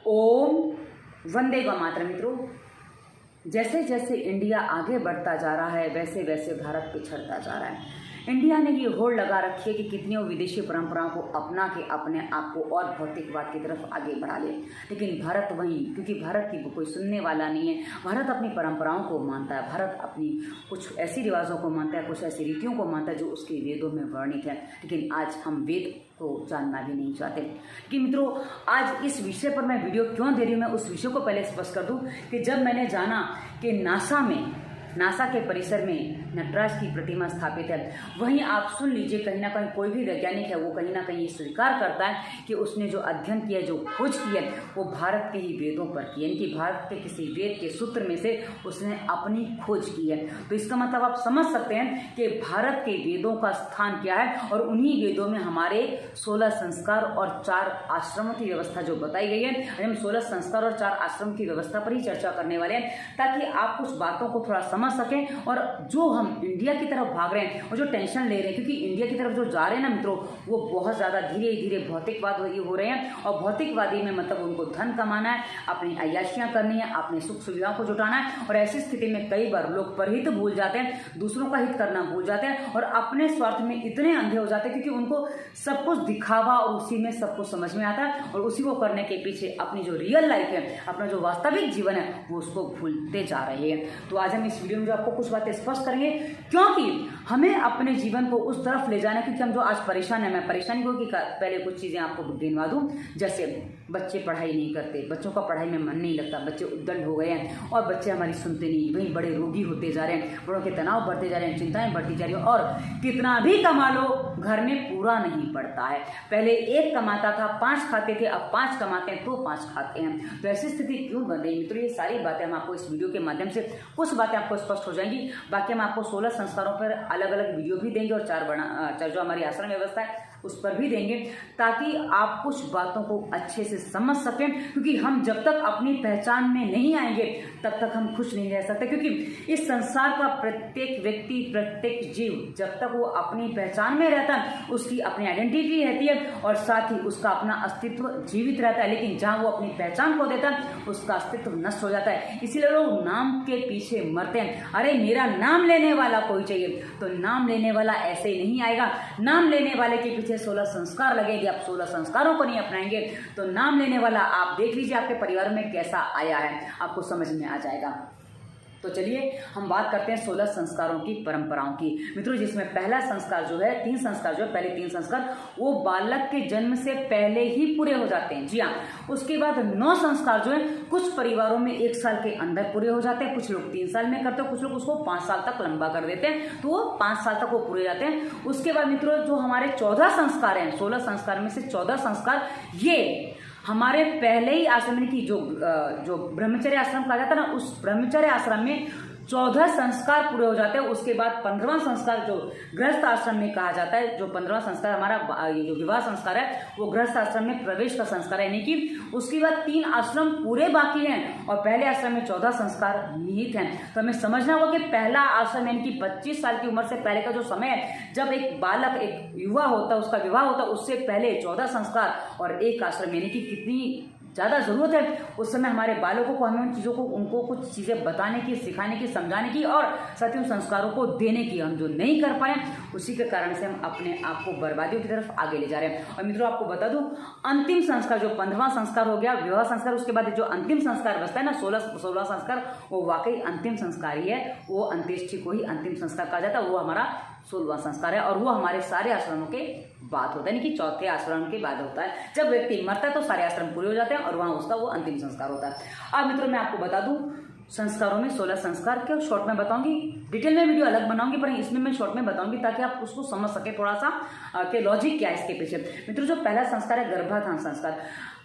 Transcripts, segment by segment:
ओम वंदे मातरम। मित्रों, जैसे जैसे इंडिया आगे बढ़ता जा रहा है वैसे वैसे भारत पिछड़ता जा रहा है। इंडिया ने ये होड़ लगा रखी है कि कितनी विदेशी परंपराओं को अपना के अपने आप को और भौतिकवाद की तरफ आगे बढ़ा ले, लेकिन भारत वहीं, क्योंकि भारत की कोई सुनने वाला नहीं है। भारत अपनी परंपराओं को मानता है, भारत अपनी कुछ ऐसी रिवाजों को मानता है, कुछ ऐसी रीतियों को मानता है जो उसके वेदों में वर्णित है, लेकिन आज हम वेद को जानना भी नहीं चाहते। कि मित्रों, आज इस विषय पर मैं वीडियो क्यों दे रही हूँ, मैं उस विषय को पहले स्पष्ट कर दूं कि जब मैंने जाना कि नासा के परिसर में नटराज की प्रतिमा स्थापित है, वहीं आप सुन लीजिए, कहीं ना कहीं कोई भी वैज्ञानिक है वो कहीं ना कहीं स्वीकार करता है कि उसने जो अध्ययन किया, जो खोज की है, वो भारत के ही वेदों पर की है, यानी कि भारत के किसी वेद के सूत्र में से उसने अपनी खोज की है। तो इसका मतलब आप समझ सकते हैं कि भारत के वेदों का स्थान क्या है, और उन्हीं वेदों में हमारे 16 संस्कार और 4 आश्रमों की व्यवस्था जो बताई गई है। हम 16 संस्कार और 4 आश्रम की व्यवस्था पर ही चर्चा करने वाले हैं, ताकि आप कुछ बातों को थोड़ा समझ सकें। और जो हम इंडिया की तरफ भाग रहे हैं और जो टेंशन ले रहे हैं, क्योंकि इंडिया की तरफ जो जा रहे हैं ना मित्रों, वो बहुत ज़्यादा धीरे धीरे भौतिकवाद हो रहे हैं। और भौतिकवादी में मतलब उनको धन कमाना है, अपनी अय्याशियाँ करनी है, अपने सुख सुविधाओं को जुटाना है। और ऐसी स्थिति में कई बार लोग परहित भूल जाते हैं, दूसरों का हित करना भूल जाते हैं, और अपने स्वार्थ में इतने अंधे हो जाते हैं, क्योंकि उनको सब कुछ दिखावा और उसी में सब कुछ समझ में आता है, और उसी को करने के पीछे अपनी जो रियल लाइफ है, अपना जो वास्तविक जीवन है, वो उसको भूलते जा रहे हैं। तो आज हम इस वीडियो में जो आपको कुछ बातें स्पष्ट करेंगे, क्योंकि हमें अपने जीवन को उस तरफ ले जाना है। क्योंकि हम जो आज परेशान है, मैं परेशानी को कि पहले कुछ चीजें आपको गिनवा दूं। जैसे बच्चे पढ़ाई नहीं करते, बच्चों का पढ़ाई में मन नहीं लगता, बच्चे उद्दंड हो गए हैं, और बच्चे हमारी सुनते नहीं, वहीं बड़े रोगी होते जा रहे हैं, बड़ों के तनाव बढ़ते जा रहे हैं, चिंताएं बढ़ती जा रही हैं, और कितना भी कमा लो घर में पूरा नहीं पड़ता है। पहले एक कमाता था 5 खाते थे, अब 5 कमाते हैं तो 5 खाते हैं। तो ऐसी स्थिति क्यों बन रही है मित्रों? ये सारी बातें हम आपको इस वीडियो के माध्यम से, कुछ बातें आपको स्पष्ट हो जाएंगी। बाकी हम आपको 16 संस्कारों पर अलग अलग वीडियो भी देंगे, और 4 जो हमारी आश्रम व्यवस्था है उस पर भी देंगे, ताकि आप कुछ बातों को अच्छे से समझ सकें। क्योंकि हम जब तक अपनी पहचान में नहीं आएंगे तब तक हम खुश नहीं रह सकते। क्योंकि इस संसार का प्रत्येक व्यक्ति, प्रत्येक जीव जब तक वो अपनी पहचान में रहता है, उसकी अपनी आइडेंटिटी रहती है, और साथ ही उसका अपना अस्तित्व जीवित रहता है। लेकिन जहाँ वो अपनी पहचान खो देता है, उसका अस्तित्व नष्ट हो जाता है। इसीलिए लोग नाम के पीछे मरते हैं। अरे मेरा नाम लेने वाला कोई चाहिए, तो नाम लेने वाला ऐसे ही नहीं आएगा। नाम लेने वाले के पीछे 16 संस्कार लगेंगे। आप 16 संस्कारों को नहीं अपनाएंगे तो नाम लेने वाला, आप देख लीजिए आपके परिवार में कैसा आया है, आपको समझ में आ जाएगा। तो चलिए हम बात करते हैं 16 संस्कारों की, परंपराओं की मित्रों, जिसमें पहला संस्कार जो है, 3 संस्कार जो है, पहले 3 संस्कार वो बालक के जन्म से पहले ही पूरे हो जाते हैं। जी हाँ, उसके बाद 9 संस्कार जो है कुछ परिवारों में 1 साल के अंदर पूरे हो जाते हैं, कुछ लोग 3 साल में करते हैं, कुछ लोग उसको 5 साल तक लंबा कर देते हैं, तो वो 5 साल तक वो पूरे जाते हैं। उसके बाद मित्रों जो हमारे 14 संस्कार हैं, 16 संस्कार में से 14 संस्कार ये हमारे पहले ही आश्रम की जो ब्रह्मचर्य आश्रम कहा जाता है ना, उस ब्रह्मचर्य आश्रम में 14 संस्कार पूरे हो जाते हैं। उसके बाद 15वां संस्कार जो गृहस्थ आश्रम में कहा जाता है, जो 15वां संस्कार हमारा ये जो विवाह संस्कार है, वो गृहस्थ आश्रम में प्रवेश का संस्कार है। यानी कि उसके बाद 3 आश्रम पूरे बाकी हैं, और पहले आश्रम में 14 संस्कार निहित हैं। तो हमें समझना होगा कि पहला आश्रम यानी कि 25 साल की उम्र से पहले का जो समय है, जब एक बालक, एक युवा होता है, उसका विवाह होता है, उससे पहले 14 संस्कार और 1 आश्रम, यानी कि कितनी ज़्यादा ज़रूरत है उस समय हमारे बालकों को, हमें उन चीज़ों को, उनको कुछ चीज़ें बताने की, सिखाने की, समझाने की, और साथ ही उन संस्कारों को देने की। हम जो नहीं कर पाए, उसी के कारण से हम अपने आप को बर्बादियों की तरफ आगे ले जा रहे हैं। और मित्रों आपको बता दूं, अंतिम संस्कार जो 15वां संस्कार हो गया विवाह संस्कार, उसके बाद जो अंतिम संस्कार बचता है ना 16 संस्कार, वो वाकई अंतिम संस्कार ही है। वो अंत्येष्टि को ही अंतिम संस्कार कहा जाता है। वो हमारा 16वां संस्कार है, और वो हमारे सारे आश्रमों के बाद होता है, यानी कि चौथे आश्रम के बाद होता है। जब व्यक्ति मरता है तो सारे आश्रम पूरे हो जाते हैं, और वहां उसका वो अंतिम संस्कार होता है। अब मित्रों मैं आपको बता दूं, संस्कारों में 16 संस्कार के शॉर्ट में बताऊंगी, डिटेल में वीडियो अलग बनाऊंगी, पर इसमें मैं शॉर्ट में बताऊंगी ताकि आप उसको समझ सके थोड़ा सा कि लॉजिक क्या है इसके पीछे। मित्रों जो पहला संस्कार है गर्भाधान संस्कार,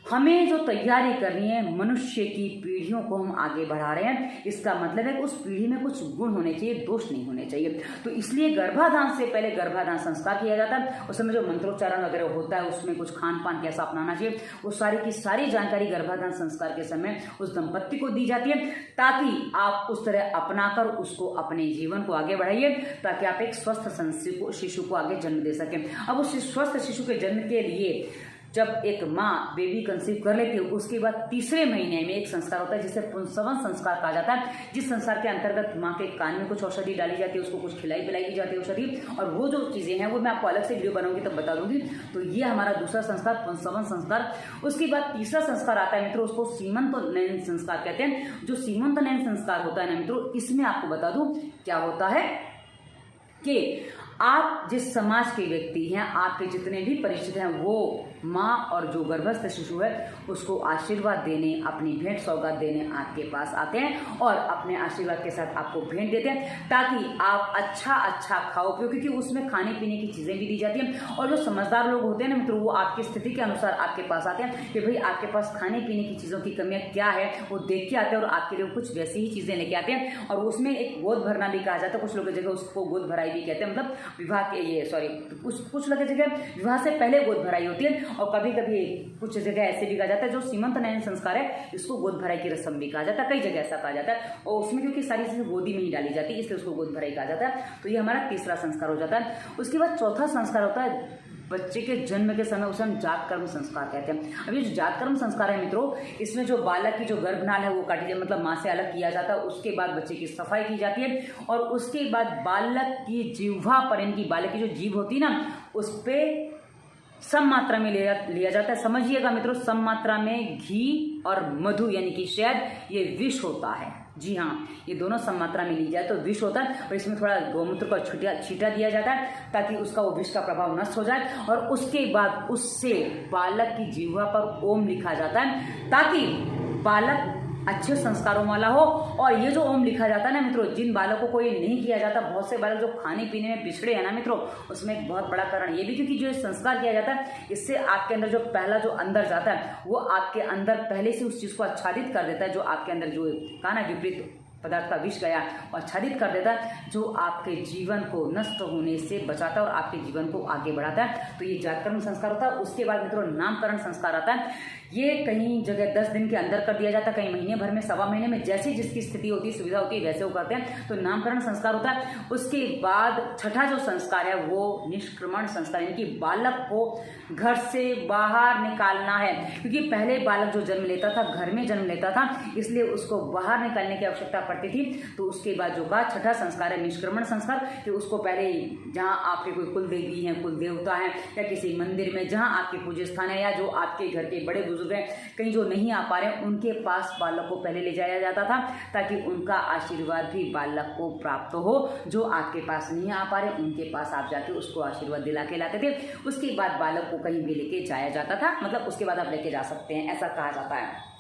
हमें जो तैयारी करनी है, मनुष्य की पीढ़ियों को हम आगे बढ़ा रहे हैं। इसका मतलब है कि उस पीढ़ी में कुछ गुण होने चाहिए, दोष नहीं होने चाहिए। तो इसलिए गर्भाधान से पहले गर्भाधान संस्कार किया जाता है। उस समय जो मंत्रोच्चारण वगैरह होता है, उसमें कुछ खान पान कैसा अपनाना चाहिए, वो सारी की सारी जानकारी गर्भाधान संस्कार के समय उस दंपत्ति को दी जाती है, ताकि आप उस तरह अपनाकर उसको, अपने जीवन को आगे बढ़ाइए, ताकि आप एक स्वस्थ शिशु को आगे जन्म दे सकें। अब उस स्वस्थ शिशु के जन्म के लिए जब एक माँ बेबी कंसीव कर लेती है उसके बाद तीसरे महीने में एक संस्कार होता है जिसे पुंसवन संस्कार कहा जाता है, जिस संस्कार के अंतर्गत माँ के कान में कुछ औषधि डाली जाती है, उसको कुछ खिलाई पिलाई की जाती है औषधि, और वो जो चीज़ें हैं वो मैं आपको अलग से वीडियो बनाऊंगी तब बता दूंगी। तो ये हमारा दूसरा संस्कार पुंसवन संस्कार। उसके बाद तीसरा संस्कार आता है मित्रों, उसको सीमंतोन्नयन संस्कार कहते हैं। जो सीमंतोन्नयन संस्कार होता है ना मित्रों, इसमें आपको बता दूं क्या होता है कि आप जिस समाज के व्यक्ति हैं, आपके जितने भी परिचित हैं, वो माँ और जो गर्भस्थ शिशु है उसको आशीर्वाद देने, अपनी भेंट सौगात देने आपके पास आते हैं और अपने आशीर्वाद के साथ आपको भेंट देते हैं ताकि आप अच्छा खाओ पियो, क्योंकि उसमें खाने पीने की चीज़ें भी दी जाती हैं। और जो समझदार लोग होते हैं ना मित्रों, वो आपकी स्थिति के अनुसार आपके पास आते हैं कि भाई आपके पास खाने पीने की चीज़ों की कमियाँ क्या है, वो देख के आते हैं और आपके लिए कुछ वैसी ही चीज़ें लेके आते हैं। और उसमें एक गोद भरना भी कहा जाता है, कुछ लोगों की जगह उसको गोद भराई भी कहते हैं, मतलब विवाह के ये कुछ लोगों की जगह विवाह से पहले गोद भराई होती है, और कभी कभी कुछ जगह ऐसे भी कहा जाता है जो सीमंतोन्नयन संस्कार है इसको गोद भराई की रस्म भी कहा जाता है, कई जगह ऐसा कहा जाता है। और उसमें क्योंकि सारी चीजें गोदी में ही डाली जाती है इसलिए उसको गोद भराई कहा जाता है। तो ये हमारा तीसरा संस्कार हो जाता है। उसके बाद चौथा संस्कार होता है बच्चे के जन्म के समय, उसे हम जात कर्म संस्कार कहते हैं। अब ये जो जात कर्म संस्कार है मित्रों, इसमें जो बालक की जो गर्भनाल है वो काटी जाती, मतलब माँ से अलग किया जाता है। उसके बाद बच्चे की सफाई की जाती है और उसके बाद बालक की जिह्वा पर, इनकी बालक की जो जीभ होती है ना, उस पर सम मात्रा में लिया जाता है। समझिएगा मित्रों, सम मात्रा में घी और मधु यानी कि शहद, ये विष होता है। जी हाँ, ये दोनों सम मात्रा में ली जाए तो विष होता है, और इसमें थोड़ा गौमूत्र का छींटा दिया जाता है ताकि उसका वो विष का प्रभाव नष्ट हो जाए। और उसके बाद उससे बालक की जिह्वा पर ओम लिखा जाता है ताकि बालक अच्छे संस्कारों वाला हो। और ये जो ओम लिखा जाता है ना मित्रों, जिन बालकों को ये नहीं किया जाता, बहुत से बालक जो खाने पीने में पिछड़े हैं ना मित्रों, उसमें एक बहुत बड़ा कारण ये भी, क्योंकि जो संस्कार किया जाता है इससे आपके अंदर जो पहला जो अंदर जाता है वो आपके अंदर पहले से उस चीज़ को आच्छादित कर देता है, जो आपके अंदर जो कहा ना विपरीत पदार्थ का विष गया और आच्छादित कर देता है, जो आपके जीवन को नष्ट होने से बचाता है और आपके जीवन को आगे बढ़ाता है। तो ये जातकर्म संस्कार होता है। उसके बाद मित्रों नामकरण संस्कार आता है। ये कहीं जगह 10 दिन के अंदर कर दिया जाता है, कहीं महीने भर में, सवा महीने में, जैसी जिसकी स्थिति होती है, सुविधा होती है, वैसे वो करते हैं। तो नामकरण संस्कार होता है। उसके बाद छठा जो संस्कार है वो निष्क्रमण संस्कार, यानी कि बालक को घर से बाहर निकालना है, क्योंकि पहले बालक जो जन्म लेता था घर में जन्म लेता था, इसलिए उसको बाहर निकालने की आवश्यकता पड़ती थी। तो उसके बाद जो का छठा संस्कार है निष्क्रमण संस्कार, कि उसको पहले जहाँ आपके कोई कुल देवी हैं, कुल देवता है, या किसी मंदिर में जहाँ आपके पूज्य स्थान है, या जो आपके घर के बड़े बुजुर्ग हैं, कहीं जो नहीं आ पा रहे, उनके पास बालक को पहले ले जाया जाता था ताकि उनका आशीर्वाद भी बालक को प्राप्त हो। जो आपके पास नहीं आ पा रहे उनके पास आप जाके उसको आशीर्वाद दिला के लाते थे। उसके बाद बालक को कहीं भी लेके जाया जाता था, मतलब उसके बाद आप लेके जा सकते हैं, ऐसा कहा जाता है।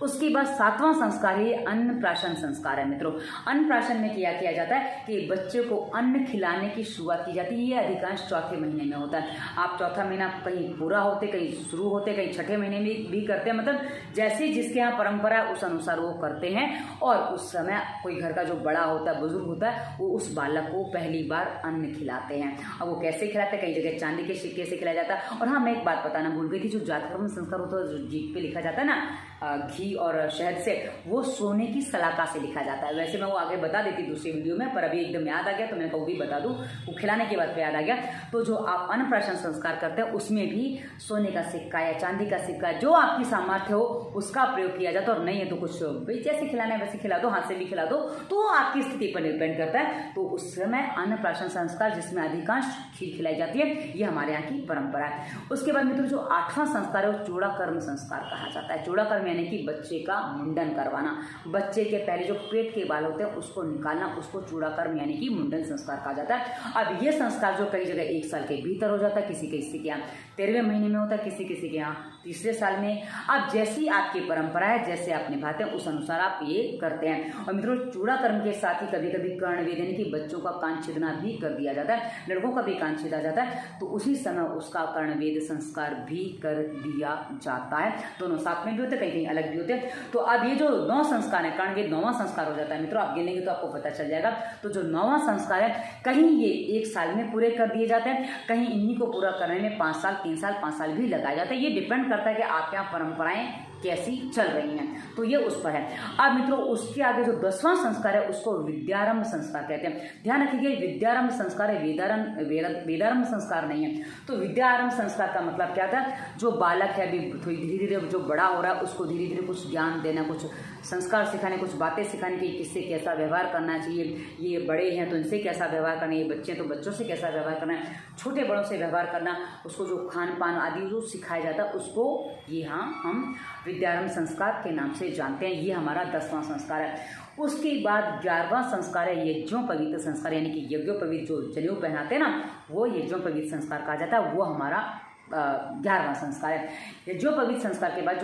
उसके बाद सातवां संस्कार है अन्नप्राशन संस्कार है मित्रों। अन्नप्राशन में क्या जाता है कि बच्चे को अन्न खिलाने की शुरुआत की जाती है। ये अधिकांश चौथे महीने में होता है। आप चौथा महीना कहीं पूरा होते, कहीं शुरू होते, कहीं छठे महीने में भी करते हैं, मतलब जैसे जिसके यहाँ परंपरा है उस अनुसार वो करते हैं। और उस समय कोई घर का जो बड़ा होता है, बुजुर्ग होता है, वो उस बालक को पहली बार अन्न खिलाते हैं। अब वो कैसे खिलाते हैं, कई जगह चांदी के सिक्के से खिलाया जाता है। और हाँ, मैं एक बात बताना भूल गई थी, जो जातकर्म संस्कार होता है, जो जीभ पे लिखा जाता है ना घी और शहद से, वो सोने की सलाका से लिखा जाता है। वैसे मैं वो आगे बता देती दूसरी वीडियो में, पर अभी एकदम याद आ गया तो मैंने कहा वो भी बता दूं, वो खिलाने के बाद याद आ गया। तो जो आप अन्नप्राशन संस्कार करते हैं उसमें भी सोने का सिक्का या चांदी का सिक्का, जो आपकी सामर्थ्य हो उसका प्रयोग किया जाता है। और नहीं है तो कुछ जैसे खिलाना है वैसे खिला दो, हाथ से भी खिला दो, तो आपकी स्थिति पर डिपेंड करता है। तो उस समय अन्नप्राशन संस्कार जिसमें अधिकांश खीर खिलाई जाती है, ये हमारे यहाँ की परंपरा है। उसके बाद मित्रों जो आठवां संस्कार है वो चूड़ाकर्म संस्कार कहा जाता है। चूड़ाकर्म यानी कि बच्चे का मुंडन करवाना। बच्चे के पहले जो पेट के बाल होते हैं उसको निकालना, उसको चूड़ाकर्म यानी कि मुंडन संस्कार कहा जाता है। अब ये संस्कार जो कई जगह 1 साल के भीतर हो जाता है, किसी के यहाँ 13वें महीने में होता है, किसी के यहाँ 3रे साल में। अब जैसी आपकी परंपरा है, जैसे आप निभाते हैं उस अनुसार आप ये करते हैं। और मित्रों चूड़ाकर्म के साथ ही कभी कभी कर्णवेद यानी कि बच्चों का कान छेदना भी कर दिया जाता है, लड़कों का भी कान छेदा जाता है, तो उसी समय उसका कर्णवेद संस्कार भी कर दिया जाता है। दोनों साथ में भी होते, कहीं कहीं अलग भी होते हैं। तो अब ये जो 9 संस्कार है, कर्णवेद 9वां संस्कार हो जाता है मित्रों। आप गिनेंगे तो आपको पता चल जाएगा। तो जो 9वां संस्कार है, कहीं ये 1 साल में पूरे कर दिए जाते हैं, कहीं इन्हीं को पूरा करने में 5 साल, 3 साल, 5 साल भी लगाया जाता है। ये डिपेंड डिपेंड करता है कि आपके यहाँ परंपराएं कैसी चल रही हैं, तो ये उस पर है। अब मित्रों उसके आगे जो 10वां संस्कार है उसको विद्यारंभ संस्कार कहते हैं। ध्यान रखिए विद्यारंभ संस्कार है, वेदारंभ संस्कार नहीं है। तो विद्यारंभ संस्कार का मतलब क्या था, जो बालक है अभी धीरे धीरे जो बड़ा हो रहा है उसको धीरे धीरे कुछ ज्ञान देना, कुछ संस्कार सिखाने, कुछ बातें सिखाने की किससे कैसा व्यवहार करना चाहिए, ये बड़े हैं तो इनसे कैसा व्यवहार करना है, ये बच्चे हैं तो बच्चों से कैसा व्यवहार करना है, छोटे बड़ों से व्यवहार करना, उसको जो खान पान आदि जो सिखाया जाता है उसको यहाँ हम विद्यारंभ संस्कार के नाम से जानते हैं। ये हमारा 10वां संस्कार है। उसके बाद 11वां संस्कार है यज्ञोपवीत संस्कार, यानी कि यज्ञोपवीत जो जनेऊ पहनाते हैं ना वो यज्ञोपवीत संस्कार कहा जाता है, वो हमारा 11वां संस्कार है। यज्ञोपवीत संस्कार के बाद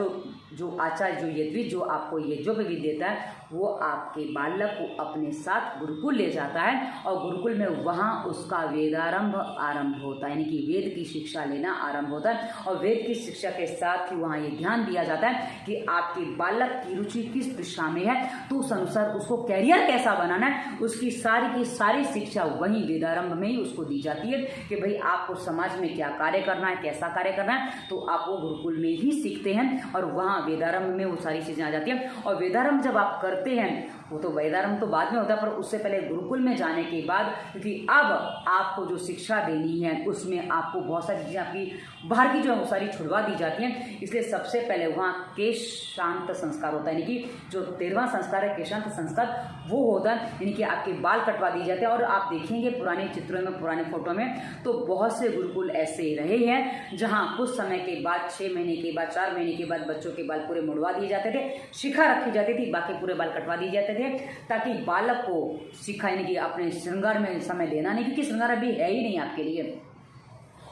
जो आचार्य जो यज्ञविद जो आपको यज्ञोपवीत देता है वो आपके बालक को अपने साथ गुरुकुल ले जाता है और गुरुकुल में वहाँ उसका वेदारंभ आरंभ होता है, यानी कि वेद की शिक्षा लेना आरंभ होता है। और वेद की शिक्षा के साथ ही वहाँ ये ध्यान दिया जाता है कि आपके बालक की रुचि किस दिशा में है, तो उस अनुसार उसको कैरियर कैसा बनाना है, उसकी सारी की सारी शिक्षा वहीं वेदारंभ में ही उसको दी जाती है कि भाई आपको समाज में क्या कार्य करना है, कैसा कार्य करना है, तो आप वो गुरुकुल में ही सीखते हैं और वहाँ वेदारंभ में वो सारी चीज़ें आ जाती हैं। और वेदारंभ जब आप करते हैं, वो तो वेदारंभ तो बाद में होता है, पर उससे पहले गुरुकुल में जाने के बाद, क्योंकि अब आपको जो शिक्षा देनी है उसमें आपको बहुत सारी चीज़ें आपकी बाहर की जो है वो सारी छुड़वा दी जाती हैं, इसलिए सबसे पहले वहाँ केशांत संस्कार होता है, यानी कि जो 13वां संस्कार है केशांत संस्कार वो होता है, यानी कि आपके बाल कटवा दिए जाते हैं। और आप देखेंगे पुराने चित्रों में, पुराने फोटो में, तो बहुत से गुरुकुल ऐसे रहे हैं जहाँ कुछ समय के बाद 6 महीने के बाद 4 महीने के बाद बच्चों के बाल पूरे मुड़वा दिए जाते थे, शिखा रखी जाती थी, बाकी पूरे बाल कटवा दिए जाते थे, ताकि बालक को शिक्षा, यानी कि अपने श्रृंगार में समय देना नहीं, क्योंकि श्रृंगार अभी है ही नहीं आपके लिए।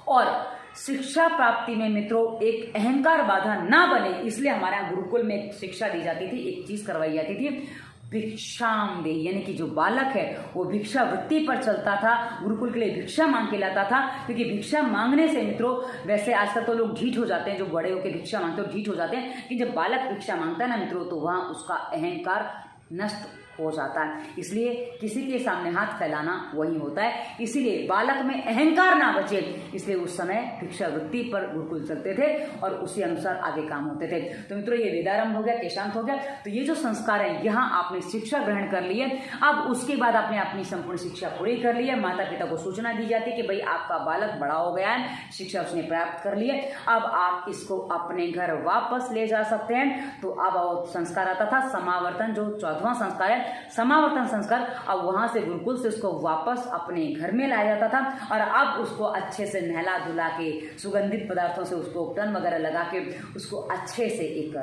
और शिक्षा प्राप्ति में मित्रों एक अहंकार बाधा ना बने, इसलिए हमारे यहाँ गुरुकुल में एक शिक्षा दी जाती थी, एक चीज करवाई जाती थी, भिक्षाम दे, यानी कि जो बालक है वो भिक्षा वृत्ति पर चलता था, गुरुकुल के लिए भिक्षा मांग के लाता था। क्योंकि भिक्षा मांगने से मित्रों, वैसे आजकल तो लोग ढीठ हो जाते हैं, जो बड़े होकर भिक्षा मांगते हैं ढीठ हो जाते हैं, कि जब बालक भिक्षा मांगता है ना मित्रों, तो वहाँ उसका अहंकार नष्ट हो जाता है। इसलिए किसी के सामने हाथ फैलाना वही होता है, इसीलिए बालक में अहंकार ना बचे, इसलिए उस समय भिक्षा वृत्ति पर गुरुकुल चलते थे और उसी अनुसार आगे काम होते थे। तो मित्रों ये वेदारंभ हो गया, केशांत हो गया। तो ये जो संस्कार है यहाँ आपने शिक्षा ग्रहण कर ली है। अब उसके बाद आपने अपनी संपूर्ण शिक्षा पूरी कर ली है, माता पिता को सूचना दी जाती है कि भाई आपका बालक बड़ा हो गया है, शिक्षा उसने प्राप्त कर ली है, अब आप इसको अपने घर वापस ले जा सकते हैं। तो अब संस्कार आता था समावर्तन, जो 14वां संस्कार है समावर्तन संस्कार। अब वहां से गुरुकुल से उसको वापस अपने घर में लाया जाता था और अब उसको अच्छे से नहला धुला के सुगंधित पदार्थों से उसको उपटन वगैरह लगा के उसको अच्छे से एक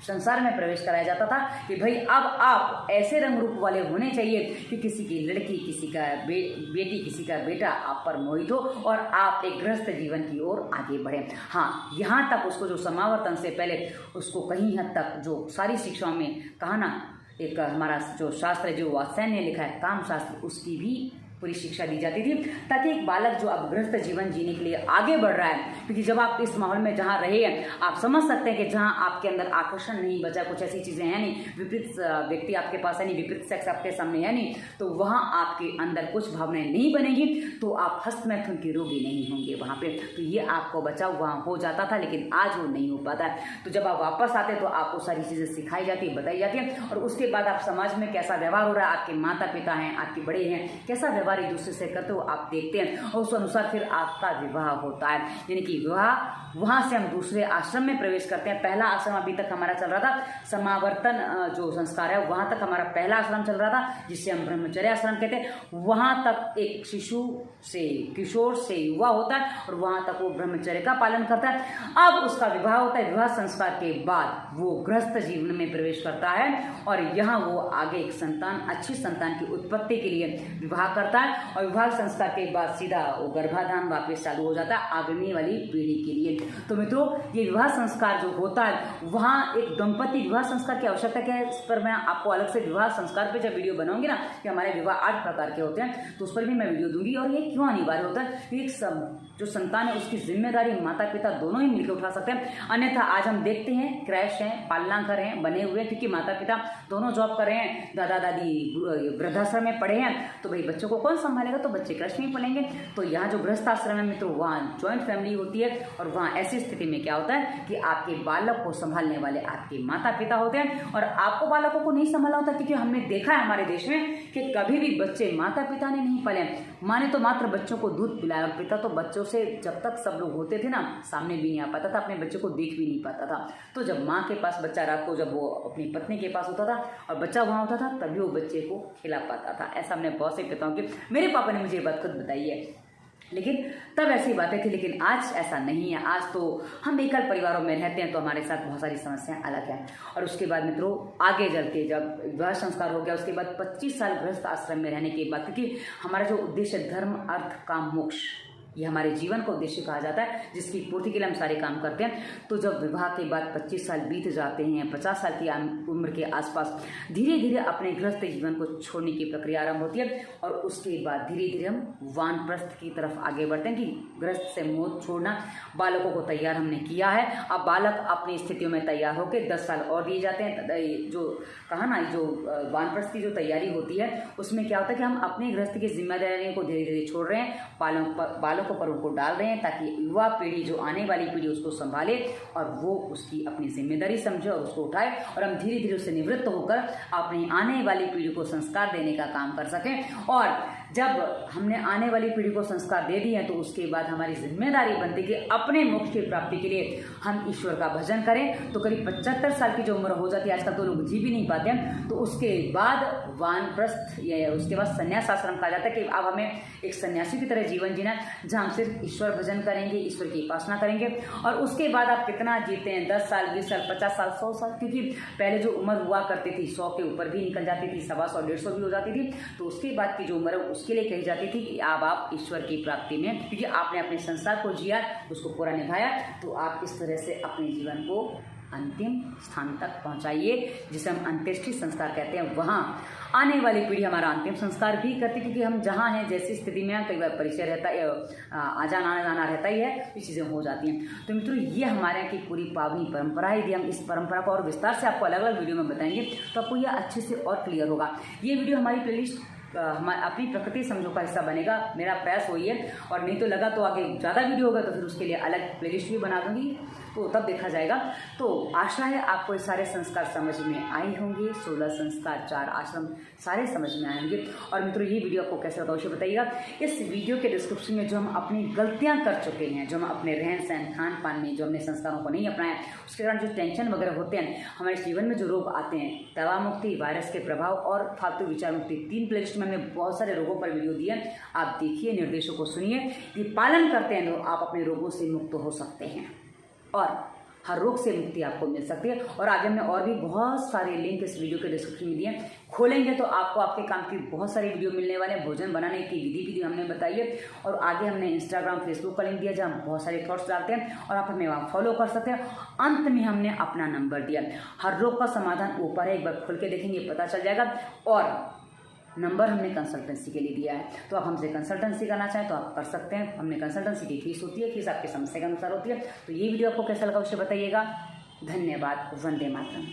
संसार में प्रवेश कराया जाता था कि भाई अब आप ऐसे रंग रूप वाले होने चाहिए कि किसी की लड़की, किसी का बेटी, किसी का बेटा आप पर मोहित हो और आप एक गृहस्थ जीवन की ओर आगे बढ़े। हाँ, यहाँ तक उसको जो समावर्तन से पहले उसको कहीं हद तक जो सारी शिक्षाओं में कहा ना, एक हमारा जो शास्त्र है जो वात्स्ययन ने लिखा है काम शास्त्र, उसकी भी पूरी शिक्षा दी जाती थी, ताकि एक बालक जो अब गृहस्थ जीवन जीने के लिए आगे बढ़ रहा है, क्योंकि जब आप इस माहौल में जहाँ रहे हैं आप समझ सकते हैं कि जहाँ आपके अंदर आकर्षण नहीं बचा, कुछ ऐसी चीज़ें हैं नहीं, विपरीत व्यक्ति आपके पास है नहीं, विपरीत सेक्स आपके सामने है नहीं, तो वहाँ आपके अंदर कुछ भावनाएं नहीं बनेगी, तो आप हस्तमैथुन के रोगी नहीं होंगे वहाँ पे। तो ये आपको बचाव वहाँ हो जाता था, लेकिन आज वो नहीं हो पाता है। तो जब आप वापस आते तो आपको सारी चीज़ें सिखाई जाती है, बताई जाती है, और उसके बाद आप समाज में कैसा व्यवहार हो रहा है, आपके माता पिता हैं, आपके बड़े हैं, कैसा व्यवहार एक दूसरे से करते हो आप देखते हैं, और उस अनुसार फिर आपका विवाह होता है। यानी कि विवाह, वहां से हम दूसरे आश्रम में प्रवेश करते हैं। पहला आश्रम अभी तक हमारा चल रहा था, समावर्तन जो संस्कार है वहां तक हमारा पहला आश्रम चल रहा था, जिसे हम ब्रह्मचर्य आश्रम कहते हैं। वहां तक एक शिशु से किशोर से युवा होता है और वहां तक वो ब्रह्मचर्य का पालन करता है। अब उसका विवाह होता है, विवाह संस्कार के बाद वो गृहस्थ जीवन में प्रवेश करता है और यहाँ वो आगे एक संतान, अच्छी संतान की उत्पत्ति के लिए विवाह करता है, और विवाह संस्कार के बाद सीधा वो गर्भाधान वापस चालू हो जाता है आगे वाली पीढ़ी के लिए। तो मित्रों ये विवाह संस्कार जो होता है, वहाँ एक दंपति विवाह संस्कार की आवश्यकता क्या है, इस पर मैं आपको अलग से विवाह संस्कार पे जब वीडियो बनाऊंगी ना कि हमारे विवाह 8 प्रकार के होते हैं, तो उस पर भी मैं वीडियो दूंगी। और ये क्यों अनिवार्य होता है, कि एक जो संतान है उसकी जिम्मेदारी माता पिता दोनों ही मिलकर उठा सकते हैं। अन्यथा आज हम देखते हैं क्रैश हैं, पालना घर हैं बने हुए, क्योंकि माता पिता दोनों जॉब कर रहे हैं, दादा दादी वृद्धाश्रम में पढ़े हैं, तो भाई बच्चों को कौन कौन संभालेगा, तो बच्चे कृष में पलेंगे। तो यहाँ जो गृहस्थ आश्रम है मित्रों, वहाँ ज्वाइंट फैमिली होती है और वहाँ ऐसी स्थिति में क्या होता है कि आपके बालक को संभालने वाले आपके माता पिता होते हैं और आपको बालकों को नहीं संभालना होता, क्योंकि हमने देखा है हमारे देश में कि कभी भी बच्चे माता पिता ने नहीं पाले। माँ ने तो मात्र बच्चों को दूध पिलाया, पिता तो बच्चों से जब तक सब लोग होते थे ना सामने भी नहीं आ पाता था, अपने बच्चे को देख भी नहीं पाता था। तो जब माँ के पास बच्चा रात को जब वो अपनी पत्नी के पास होता था और बच्चा वहाँ होता था, तभी वो बच्चे को खिला पाता था। ऐसा हमने बहुत से पिताओं की, मेरे पापा ने मुझे ये बात खुद बताई है, लेकिन तब ऐसी बातें थी। लेकिन आज ऐसा नहीं है। आज तो हम एकल परिवारों में रहते हैं तो हमारे साथ बहुत सारी समस्याएं अलग हैं। और उसके बाद मित्रों आगे चलते जब विवाह संस्कार हो गया, उसके बाद 25 साल गृहस्थ आश्रम में रहने के बाद, क्योंकि हमारा जो उद्देश्य धर्म अर्थ काम मोक्ष, ये हमारे जीवन का उद्देश्य कहा जाता है, जिसकी पूर्ति के लिए हम सारे काम करते हैं। तो जब विवाह के बाद 25 साल बीत जाते हैं, 50 साल की उम्र के आसपास धीरे धीरे अपने गृहस्थ जीवन को छोड़ने की प्रक्रिया आरंभ होती है और उसके बाद धीरे धीरे हम वानप्रस्थ की तरफ आगे बढ़ते हैं कि गृहस्थ से मोह छोड़ना। बालकों को तैयार हमने किया है, अब बालक अपनी स्थितियों में तैयार होकर 10 साल और दिए जाते हैं। जो कहा ना, जो वानप्रस्थ की जो तैयारी होती है उसमें क्या होता है कि हम अपने गृहस्थ की जिम्मेदारियों को धीरे धीरे छोड़ रहे हैं, बालों को पर उनको डाल रहे हैं, ताकि युवा पीढ़ी जो आने वाली पीढ़ी उसको संभाले और वो उसकी अपनी जिम्मेदारी समझे और उसको उठाए और हम धीरे धीरे उससे निवृत्त होकर अपनी आने वाली पीढ़ी को संस्कार देने का काम कर सकें। और जब हमने आने वाली पीढ़ी को संस्कार दे दिए हैं तो उसके बाद हमारी जिम्मेदारी बनती है कि अपने मोक्ष की प्राप्ति के लिए हम ईश्वर का भजन करें। तो करीब 75 साल की जो उम्र हो जाती है, आजकल तो लोग जी भी नहीं पाते हैं, तो उसके बाद वानप्रस्थ या उसके बाद संन्यास आश्रम कहा जाता है कि अब हमें एक सन्यासी की तरह जीवन जीना, जहाँ हम सिर्फ ईश्वर भजन करेंगे, ईश्वर की उपासना करेंगे। और उसके बाद आप कितना जीते हैं, 10 साल 20 साल 50 साल 100 साल, क्योंकि पहले जो उम्र हुआ करती थी 100 के ऊपर भी निकल जाती थी, 125 150 भी हो जाती थी। तो उसके बाद की जो उम्र है उसके लिए कही जाती थी कि अब आप ईश्वर की प्राप्ति में, क्योंकि आपने अपने संसार को जिया, उसको पूरा निभाया, तो आप इस तरह से अपने जीवन को अंतिम स्थान तक पहुंचाइए, जिसे हम अंत्येष्टि संस्कार कहते हैं। वहाँ आने वाली पीढ़ी हमारा अंतिम संस्कार भी करती, क्योंकि हम जहाँ हैं जैसी स्थिति में हैं, कई बार परिचय रहता है, आ जाना जाना रहता ही है, ये चीज़ें हो जाती हैं। तो मित्रों ये हमारे यहाँ की पूरी पावनी परंपरा है। यदि हम इस परंपरा को और विस्तार से आपको अलग अलग वीडियो में बताएंगे तो आपको यह अच्छे से और क्लियर होगा। ये वीडियो हमारी प्लेलिस्ट अपनी प्रकृति समझो का हिस्सा बनेगा, मेरा प्रयास वही है। और नहीं तो लगा तो आगे ज़्यादा वीडियो होगा तो फिर उसके लिए अलग प्लेलिस्ट भी बना दूंगी, तो तब देखा जाएगा। तो आशा है आपको ये सारे संस्कार समझ में आए होंगे, 16 संस्कार 4 आश्रम सारे समझ में आएंगे। और मित्रों ये वीडियो आपको कैसा लगा अवश्य बताइएगा। इस वीडियो के डिस्क्रिप्शन में जो हम अपनी गलतियाँ कर चुके हैं, जो हम अपने रहन सहन खान पान में जो हमने संस्कारों को नहीं अपनाया, उसके कारण जो टेंशन वगैरह होते हैं, हमारे जीवन में जो रोग आते हैं, दवा मुक्ति, वायरस के प्रभाव और फालतू विचार मुक्ति, 3 प्लेलिस्ट में हमने बहुत सारे रोगों पर वीडियो दिए। आप देखिए, निर्देशों को सुनिए, ये पालन करते हैं तो आप अपने रोगों से मुक्त हो सकते हैं और हर रोग से मुक्ति आपको मिल सकती है। और आगे हमने और भी बहुत सारे लिंक इस वीडियो के डिस्क्रिप्शन में दिए, खोलेंगे तो आपको आपके काम की बहुत सारी वीडियो मिलने वाले हैं। भोजन बनाने की विधि भी हमने बताई है और आगे हमने इंस्टाग्राम फेसबुक का लिंक दिया जहाँ बहुत सारे थॉट्स डालते हैं और आप हमें वहाँ फॉलो कर सकते हैं। अंत में हमने अपना नंबर दिया, हर रोग का समाधान ऊपर है, एक बार खोल के देखेंगे पता चल जाएगा। और नंबर हमने कंसल्टेंसी के लिए दिया है, तो आप हमसे कंसल्टेंसी करना चाहें तो आप कर सकते हैं। हमने कंसल्टेंसी की फीस होती है, फीस आपकी समस्या के अनुसार होती है। तो ये वीडियो आपको कैसा लगा उसे बताइएगा। धन्यवाद। वंदे मातरम।